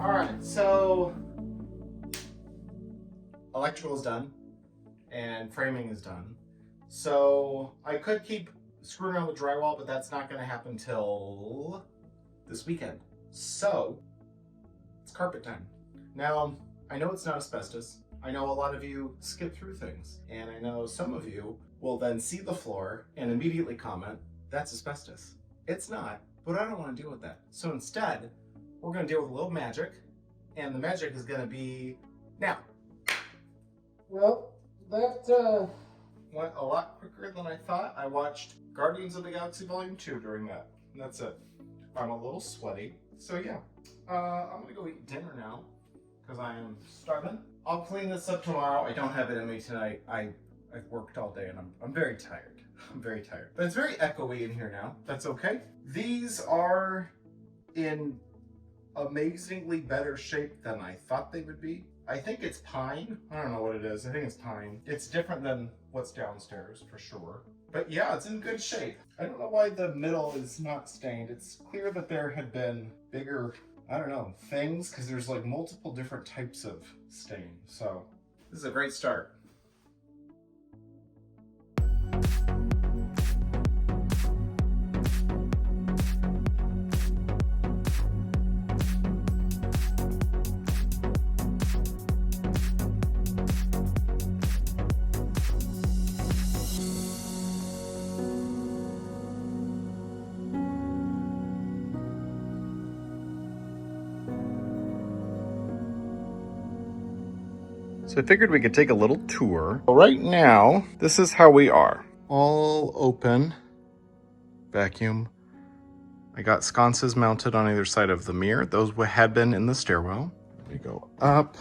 All right, so electrical is done and framing is done. So I could keep screwing around with drywall, but that's not going to happen till this weekend. So it's carpet time. Now, I know it's not asbestos. I know a lot of you skip through things, and I know some of you will then see the floor and immediately comment, that's asbestos. It's not, but I don't want to deal with that. So instead, we're going to deal with a little magic, and the magic is going to be now. Well, that went a lot quicker than I thought. I watched Guardians of the Galaxy Volume 2 during that, and that's it. I'm a little sweaty, so yeah. I'm going to go eat dinner now, because I am starving. I'll clean this up tomorrow. I don't have it in me tonight. I've worked all day, and I'm very tired. I'm very tired. But it's very echoey in here now. That's okay. These are in amazingly better shape than I thought they would be. I think it's pine. I don't know what it is. I think it's pine. It's different than what's downstairs for sure. But yeah, it's in good shape. I don't know why the middle is not stained. It's clear that there had been bigger, I don't know, things, because there's like multiple different types of stain. So this is a great start. So I figured we could take a little tour. Right now, this is how we are. All open, vacuum. I got sconces mounted on either side of the mirror. Those had been in the stairwell. We go up.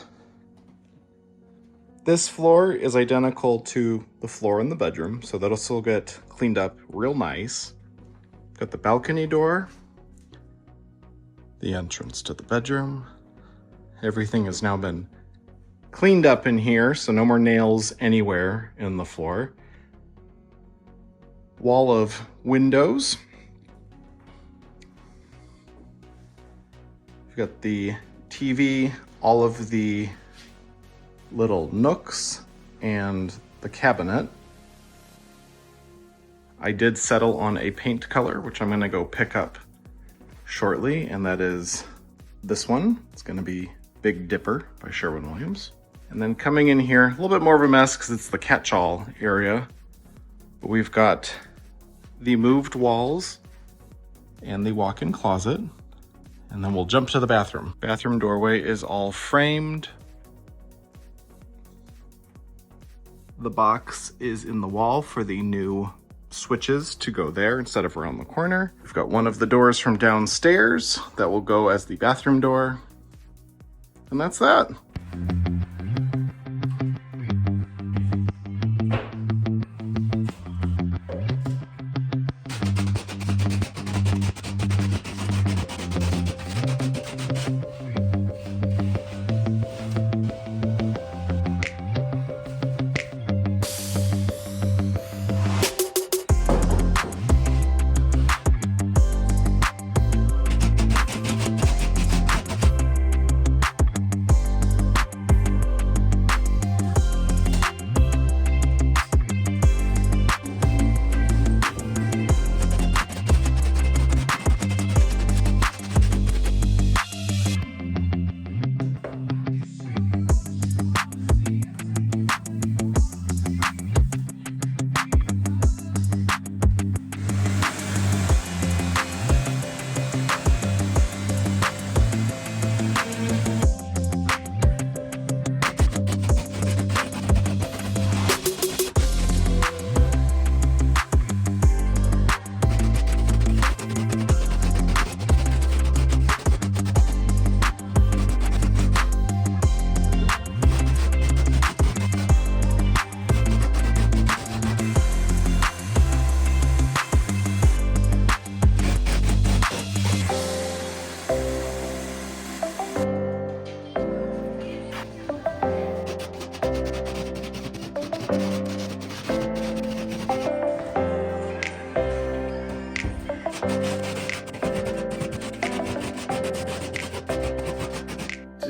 This floor is identical to the floor in the bedroom, so that'll still get cleaned up real nice. Got the balcony door, the entrance to the bedroom. Everything has now been cleaned up in here, so no more nails anywhere in the floor. Wall of windows. We've got the TV, all of the little nooks, and the cabinet. I did settle on a paint color, which I'm going to go pick up shortly, and that is this one. It's going to be Big Dipper by Sherwin Williams. And then coming in here, a little bit more of a mess because it's the catch-all area. But we've got the moved walls and the walk-in closet. And then we'll jump to the bathroom. Bathroom doorway is all framed. The box is in the wall for the new switches to go there instead of around the corner. We've got one of the doors from downstairs that will go as the bathroom door. And that's that.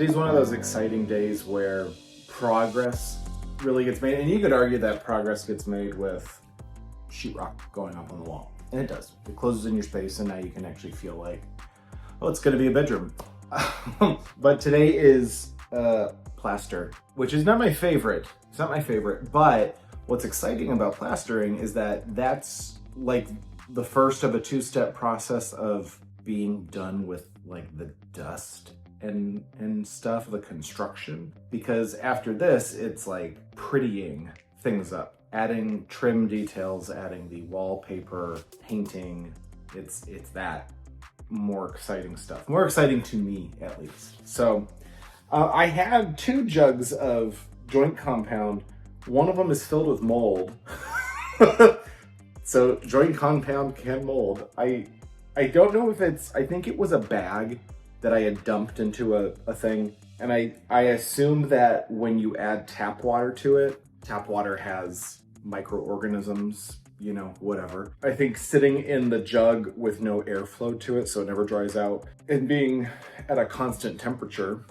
Today's one of those exciting days where progress really gets made, and you could argue that progress gets made with sheetrock going up on the wall. And it does. It closes in your space, and now you can actually feel like, oh, it's gonna be a bedroom. But today is plaster, which is not my favorite. It's not my favorite, but what's exciting about plastering is that that's like the first of a two-step process of being done with like the dust and stuff, the construction. Because after this, it's like prettying things up, adding trim details, adding the wallpaper, painting. It's that more exciting stuff. More exciting to me, at least. So I have 2 jugs of joint compound. One of them is filled with mold. So joint compound can mold. I don't know if it's, I think it was a bag that I had dumped into a thing. And I assume that when you add tap water to it, tap water has microorganisms, you know, whatever. I think sitting in the jug with no airflow to it, so it never dries out, and being at a constant temperature,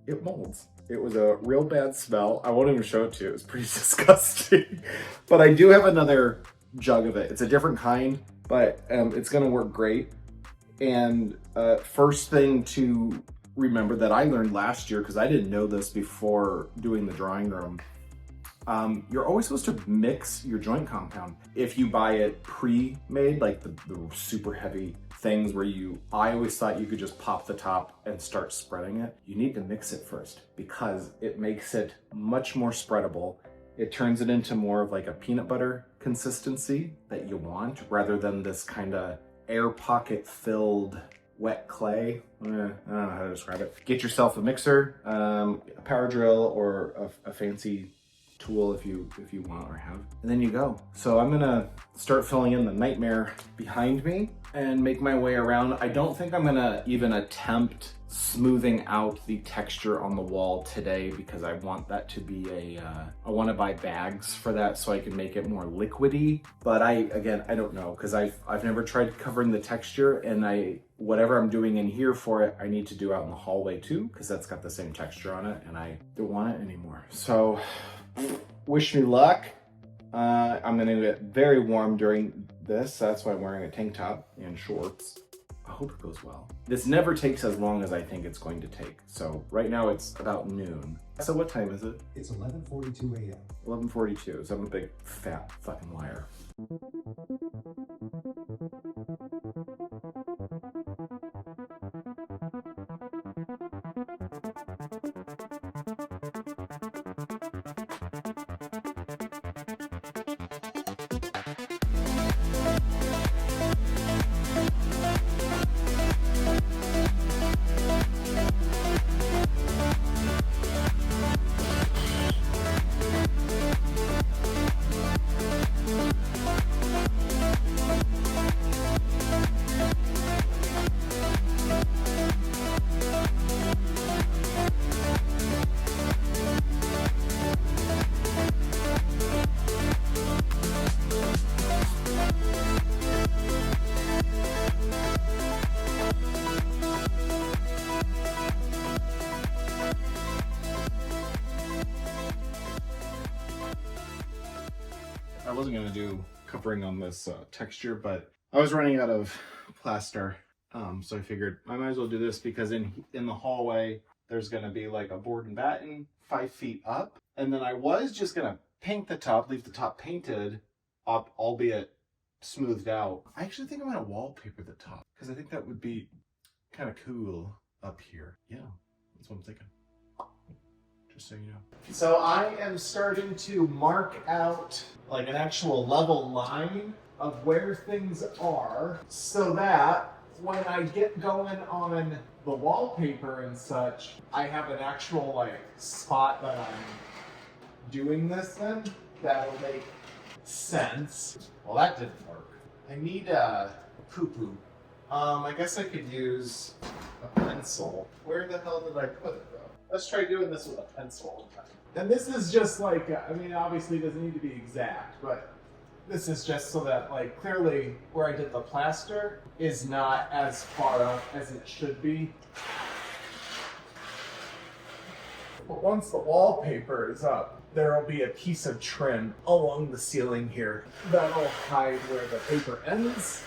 it molds. It was a real bad smell. I won't even show it to you. It was pretty disgusting. But I do have another jug of it. It's a different kind, but it's gonna work great. And first thing to remember that I learned last year, because I didn't know this before doing the drawing room, you're always supposed to mix your joint compound. If you buy it pre-made, like the super heavy things where I always thought you could just pop the top and start spreading it. You need to mix it first because it makes it much more spreadable. It turns it into more of like a peanut butter consistency that you want, rather than this kind of air pocket filled wet clay. I don't know how to describe it. Get yourself a mixer, a power drill, or a fancy tool if you want or have, and then you go. So I'm gonna start filling in the nightmare behind me and make my way around. I don't think I'm gonna even attempt smoothing out the texture on the wall today, because I want that to be I want to buy bags for that so I can make it more liquidy. But I don't know, because I've never tried covering the texture, and whatever I'm doing in here for it, I need to do out in the hallway too, because that's got the same texture on it, and I don't want it anymore. So wish me luck. I'm gonna get very warm during this. That's why I'm wearing a tank top and shorts. I hope it goes well. This never takes as long as I think it's going to take. So right now it's about noon. So what time is it? It's 11:42 a.m. 11:42, so I'm a big fat fucking liar. I wasn't gonna do covering on this texture, but I was running out of plaster, so I figured I might as well do this, because in the hallway there's gonna be like a board and batten 5 feet up, and then I was just gonna paint the top, leave the top painted, albeit smoothed out. I actually think I'm gonna wallpaper the top, because I think that would be kind of cool up here. Yeah, that's what I'm thinking. Just so you know. So I am starting to mark out like an actual level line of where things are, so that when I get going on the wallpaper and such, I have an actual like spot that I'm doing this in. That'll make sense. Well, that didn't work. I need a poo-poo. I guess I could use a pencil. Where the hell did I put it though? Let's try doing this with a pencil. And this is just like, I mean, obviously it doesn't need to be exact, but this is just so that like clearly where I did the plaster is not as far up as it should be. But once the wallpaper is up, there will be a piece of trim along the ceiling here that'll hide where the paper ends.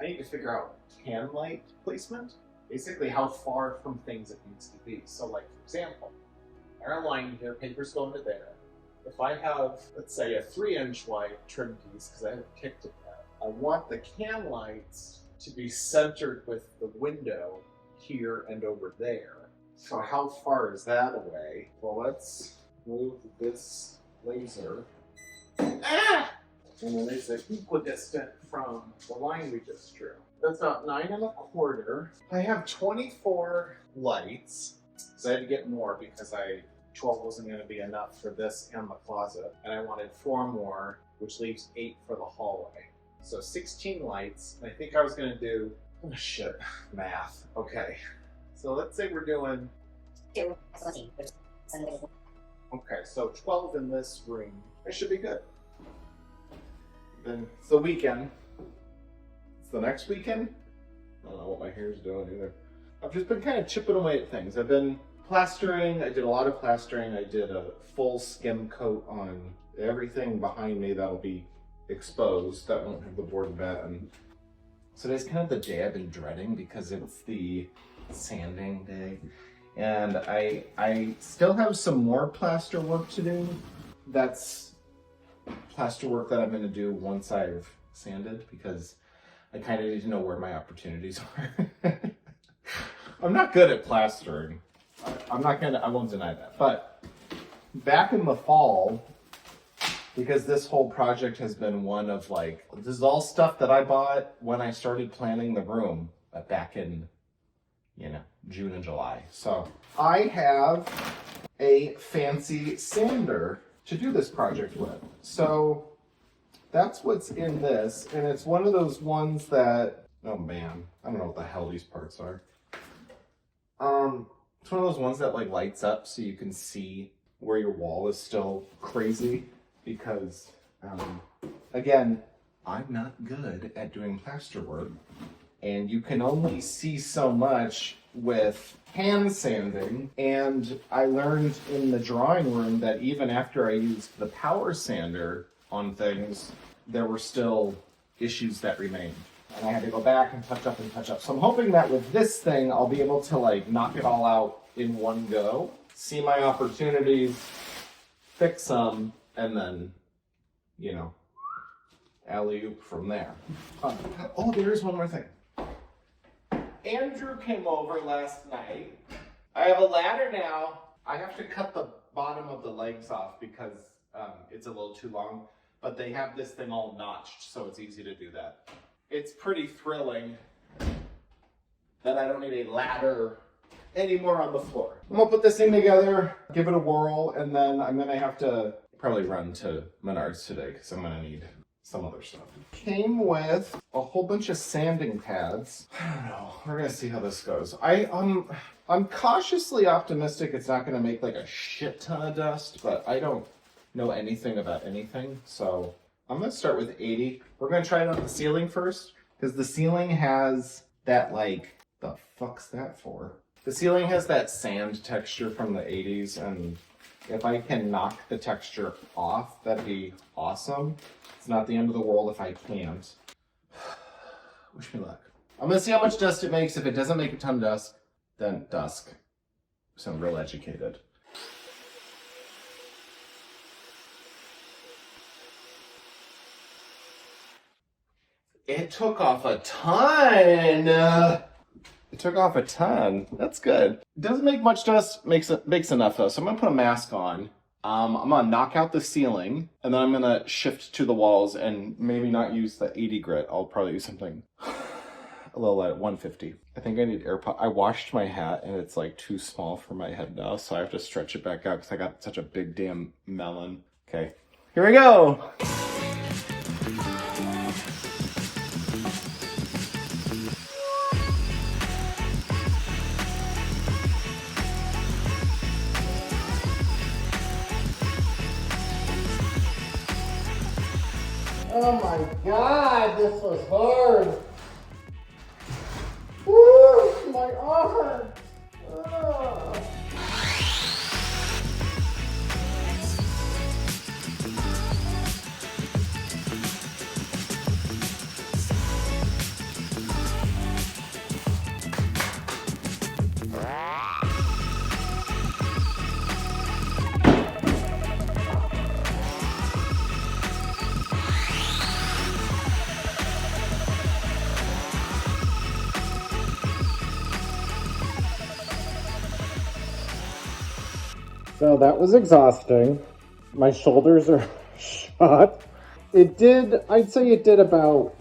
I need to figure out can light placement. Basically how far from things it needs to be. So like, for example, our line here, paper's going to there. If I have, let's say, a 3-inch wide trim piece, because I haven't kicked it yet, I want the can lights to be centered with the window here and over there. So how far is that away? Well, let's move this laser. Ah! And then it's equidistant from the line we just drew. That's about 9 1/4. I have 24 lights, so I had to get more because 12 wasn't going to be enough for this and the closet. And I wanted 4 more, which leaves 8 for the hallway. So 16 lights. And I think I was going to do, oh shit, math. Okay. So let's say we're doing 2, 14. Okay, so 12 in this room. I should be good. Then it's the weekend. It's the next weekend. I don't know what my hair's doing either. I've just been kind of chipping away at things. I've been plastering. I did a lot of plastering. I did a full skim coat on everything behind me that'll be exposed. That won't have the board and batten. So today's kind of the day I've been dreading because it's the sanding day. And I still have some more plaster work to do. That's plaster work that I'm going to do once I've sanded because I kind of need to know where my opportunities are. I'm not good at plastering. I won't deny that. But back in the fall, because this whole project has been one of like, this is all stuff that I bought when I started planning the room back in, June and July. So I have a fancy sander to do this project with. So that's what's in this. And it's one of those ones that, oh man, I don't know what the hell these parts are. It's one of those ones that like lights up so you can see where your wall is still crazy because, again, I'm not good at doing plaster work and you can only see so much with hand sanding. And I learned in the drawing room that even after I used the power sander on things, there were still issues that remained. And I had to go back and touch up and touch up. So I'm hoping that with this thing, I'll be able to like knock it all out in one go, see my opportunities, fix them, and then, alley-oop from there. Oh, there's one more thing. Andrew came over last night. I have a ladder now. I have to cut the bottom of the legs off because it's a little too long, but they have this thing all notched, so it's easy to do that. It's pretty thrilling that I don't need a ladder anymore on the floor. I'm gonna put this thing together, give it a whirl, and then I'm gonna have to probably run to Menards today because I'm gonna need some other stuff. Came with a whole bunch of sanding pads. I don't know. We're gonna see how this goes. I'm cautiously optimistic it's not gonna make like a shit ton of dust, but I don't know anything about anything, so I'm gonna start with 80. We're gonna try it on the ceiling first, because the ceiling has that like, the fuck's that for? The ceiling has that sand texture from the 80s, and if I can knock the texture off, that'd be awesome. It's not the end of the world if I can't. Wish me luck. I'm gonna see how much dust it makes. If it doesn't make a ton of dust, then dusk. So I'm real educated. It took off a ton. It took off a ton. That's good. It doesn't make much dust, makes enough though. So I'm gonna put a mask on. I'm gonna knock out the ceiling, and then I'm gonna shift to the walls and maybe not use the 80 grit. I'll probably use something a little at 150. I think I need AirPod. I washed my hat and it's like too small for my head now, so I have to stretch it back out because I got such a big damn melon. Okay, here we go. Oh my god, this was hard. Woo, my arm. So that was exhausting. My shoulders are shot. I'd say it did about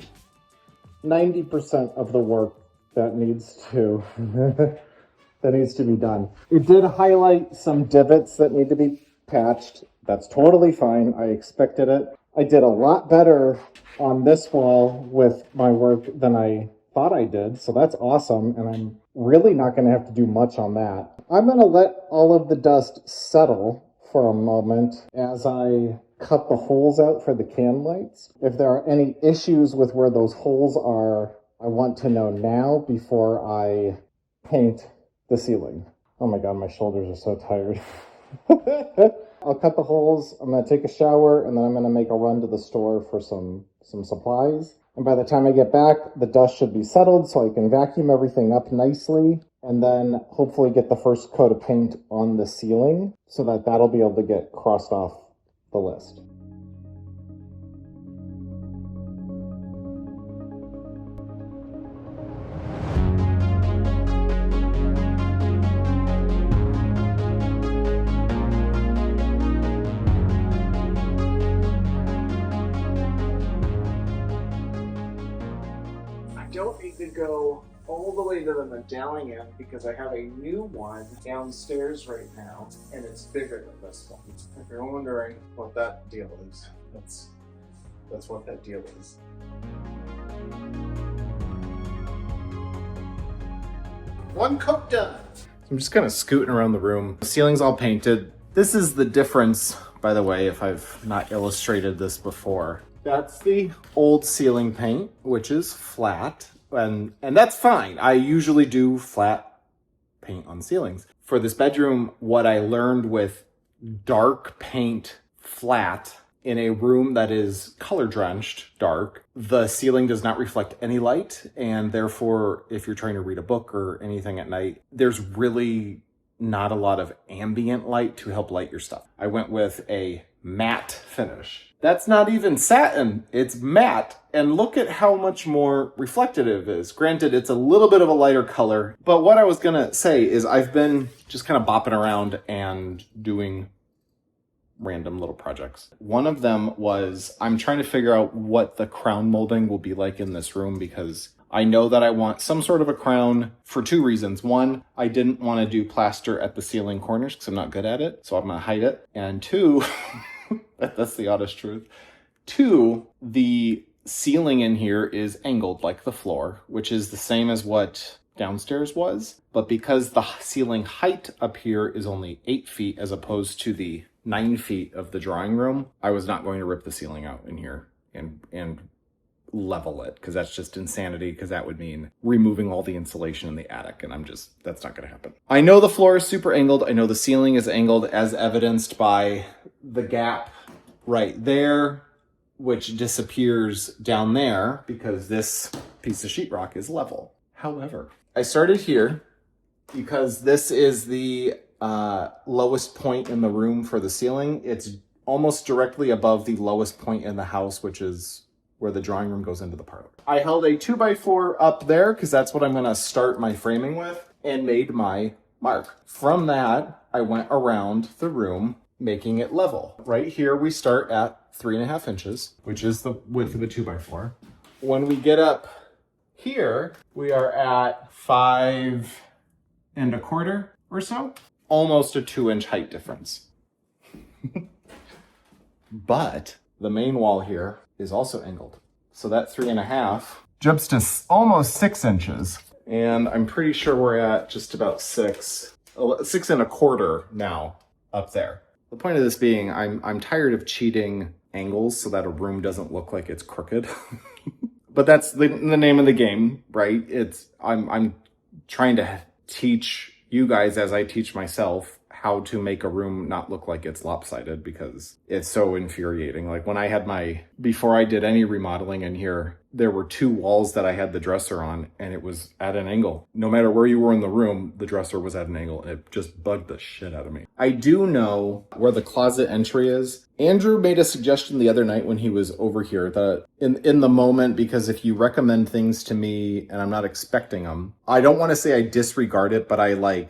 90% of the work that needs to that needs to be done. It did highlight some divots that need to be patched. That's totally fine. I expected it. I did a lot better on this wall with my work than I thought I did, so that's awesome, and I'm really not going to have to do much on that. I'm going to let all of the dust settle for a moment as I cut the holes out for the can lights. If there are any issues with where those holes are, I want to know now before I paint the ceiling. Oh my god, my shoulders are so tired. I'll cut the holes, I'm going to take a shower, and then I'm going to make a run to the store for some supplies. And by the time I get back, the dust should be settled so I can vacuum everything up nicely, and then hopefully get the first coat of paint on the ceiling so that that'll be able to get crossed off the list. Don't need to go all the way to the medallion because I have a new one downstairs right now, and it's bigger than this one. If you're wondering what that deal is, that's what that deal is. One coat done. I'm just kind of scooting around the room. The ceiling's all painted. This is the difference, by the way, if I've not illustrated this before. That's the old ceiling paint, which is flat, and that's fine. I usually do flat paint on ceilings. For this bedroom, what I learned with dark paint flat in a room that is color drenched dark, the ceiling does not reflect any light, and therefore, if you're trying to read a book or anything at night, there's really not a lot of ambient light to help light your stuff. I went with a matte finish. That's not even satin, it's matte. And look at how much more reflective it is. Granted, it's a little bit of a lighter color, but what I was gonna say is I've been just kind of bopping around and doing random little projects. One of them was I'm trying to figure out what the crown molding will be like in this room, because I know that I want some sort of a crown for two reasons. One, I didn't want to do plaster at the ceiling corners because I'm not good at it, so I'm going to hide it. And two, that's the honest truth. Two, the ceiling in here is angled like the floor, which is the same as what downstairs was. But because the ceiling height up here is only 8 feet as opposed to the 9 feet of the drawing room, I was not going to rip the ceiling out in here and level it, because that's just insanity, because that would mean removing all the insulation in the attic, and that's not going to happen. I know the floor is super angled. I know the ceiling is angled, as evidenced by the gap right there, which disappears down there because this piece of sheetrock is level. However, I started here because this is the lowest point in the room for the ceiling. It's almost directly above the lowest point in the house, which is where the drawing room goes into the parlor. I held a 2x4 up there because that's what I'm going to start my framing with, and made my mark. From that, I went around the room making it level. Right here, we start at 3.5 inches, which is the width of a 2x4. When we get up here, we are at 5.25 or so. Almost a 2-inch height difference. But the main wall here is also angled. So that 3.5 jumps to almost 6 inches. And I'm pretty sure we're at just about 6.25 now up there. The point of this being, I'm tired of cheating angles so that a room doesn't look like it's crooked. But that's the name of the game, right? I'm trying to teach you guys, as I teach myself, how to make a room not look like it's lopsided, because it's so infuriating. Like when I had before I did any remodeling in here, there were 2 walls that I had the dresser on, and it was at an angle. No matter where you were in the room, the dresser was at an angle, and it just bugged the shit out of me. I do know where the closet entry is. Andrew made a suggestion the other night when he was over here that in the moment, because if you recommend things to me and I'm not expecting them, I don't want to say I disregard it, but I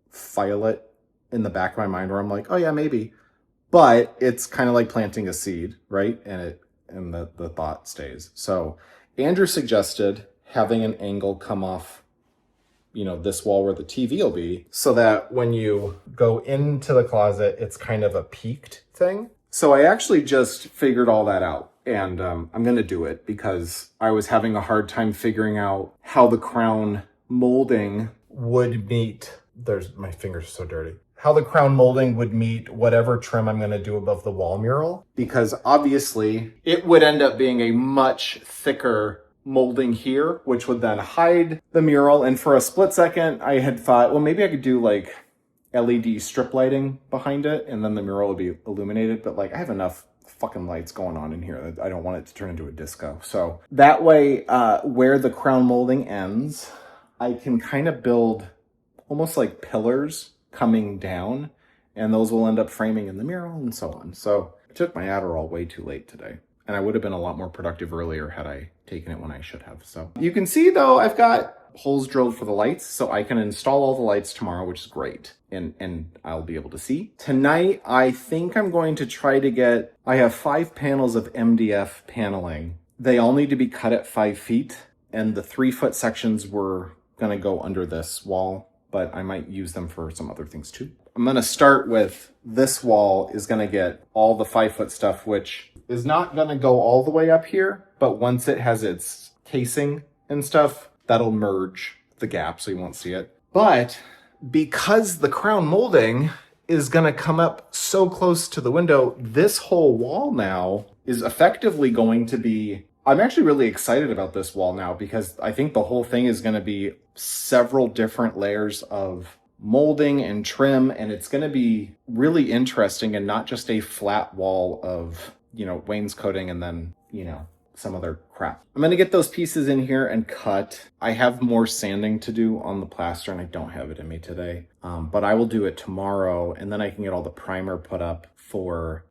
file it in the back of my mind where I'm like, oh yeah, maybe. But it's kind of like planting a seed, right? And the thought stays. So Andrew suggested having an angle come off, you know, this wall where the TV will be, so that when you go into the closet, it's kind of a peaked thing. So I actually just figured all that out, and I'm going to do it because I was having a hard time figuring out how the crown molding would meet, my fingers are so dirty, how the crown molding would meet whatever trim I'm going to do above the wall mural, because obviously it would end up being a much thicker molding here, which would then hide the mural. And for a split second, I had thought, well, maybe I could do like LED strip lighting behind it and then the mural would be illuminated. But like, I have enough fucking lights going on in here that I don't want it to turn into a disco. So that way, where the crown molding ends, I can kind of build almost like pillars coming down, and those will end up framing in the mural and so on. So I took my Adderall way too late today, and I would have been a lot more productive earlier had I taken it when I should have. So you can see though, I've got holes drilled for the lights, so I can install all the lights tomorrow, which is great. And I'll be able to see. Tonight, I think I'm going to try to get, I have 5 panels of MDF paneling. They all need to be cut at 5 feet, and the 3-foot sections were gonna go under this wall, but I might use them for some other things too. I'm gonna start with this wall is gonna get all the 5-foot stuff, which is not gonna go all the way up here, but once it has its casing and stuff, that'll merge the gap so you won't see it. But because the crown molding is gonna come up so close to the window, this whole wall now is effectively going to be, I'm actually really excited about this wall now because I think the whole thing is gonna be several different layers of molding and trim, and it's gonna be really interesting and not just a flat wall of, you know, wainscoting and then, you know, some other crap. I'm gonna get those pieces in here and cut. I have more sanding to do on the plaster and I don't have it in me today, but I will do it tomorrow, and then I can get all the primer put up for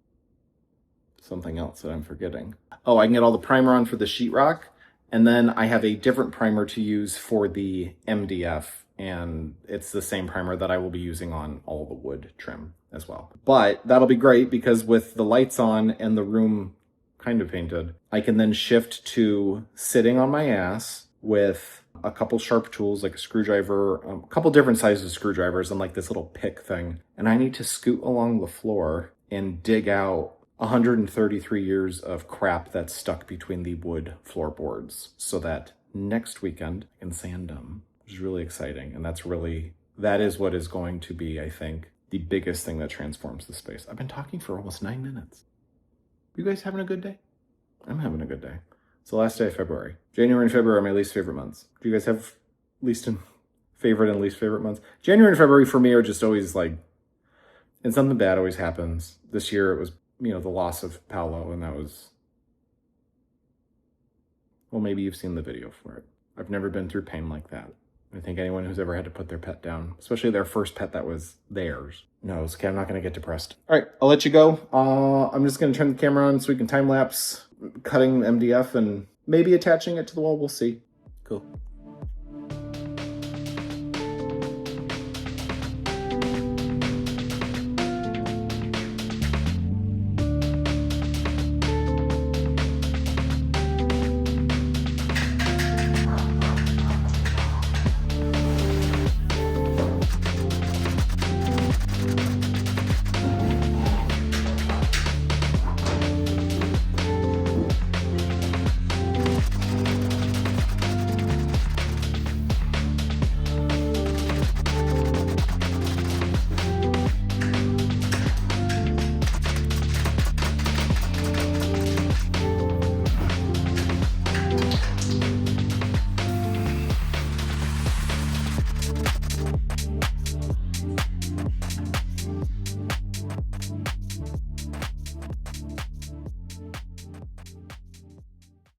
something else that I'm forgetting. Oh, I can get all the primer on for the sheetrock, and then I have a different primer to use for the MDF, and it's the same primer that I will be using on all the wood trim as well. But that'll be great because with the lights on and the room kind of painted, I can then shift to sitting on my ass with a couple sharp tools like a screwdriver, a couple different sizes of screwdrivers, and like this little pick thing. And I need to scoot along the floor and dig out 133 years of crap that's stuck between the wood floorboards so that next weekend I can sand them, which is really exciting. And that is what is going to be, I think, the biggest thing that transforms the space. I've been talking for almost 9 minutes. You guys having a good day? I'm having a good day. It's the last day of February. January and February are my least favorite months. Do you guys have favorite and least favorite months? January and February for me are just always like, and something bad always happens. This year it was, you know, the loss of Paolo, and that was, well, maybe you've seen the video for it. I've never been through pain like that. I think anyone who's ever had to put their pet down, especially their first pet that was theirs, knows. Okay, I'm not going to get depressed. All right, I'll let you go. I'm just going to turn the camera on so we can time lapse cutting MDF and maybe attaching it to the wall. We'll see. Cool.